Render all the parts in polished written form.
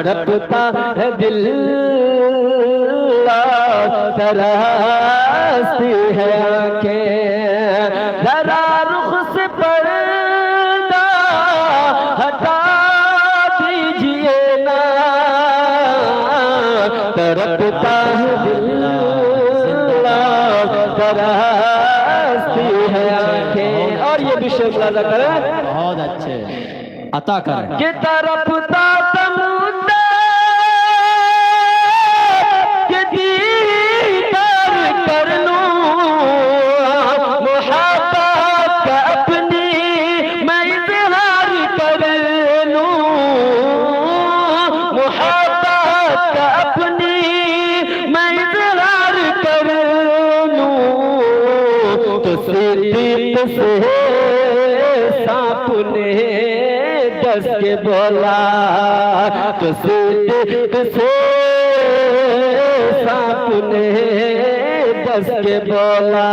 تڑپتا ہے دل ترستی ہے آنکھیں ذرا رخ سے پردہ ہٹا دیجئے نا تڑپتا ہے دل ترستی ہے آنکھیں اور یہ بھی شیخ ملاحظہ کریں بہت اچھے عطا کریں کہ تڑپتا سمندر کہ دیدار کر لوں محبت کا اپنی میں اظہار کر لوں محبت کا اپنی میں اظہار کر لوں تو صدیق سے سانپ نے ڈس کے بولا تو صدیق سے سانپ نے ڈس کے بولا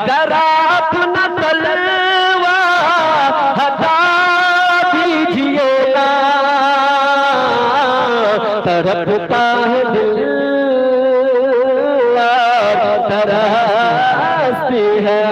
ذرا اپنا تلوار ہٹا دیجئے نا تڑپتا ہے دل ترستی ہے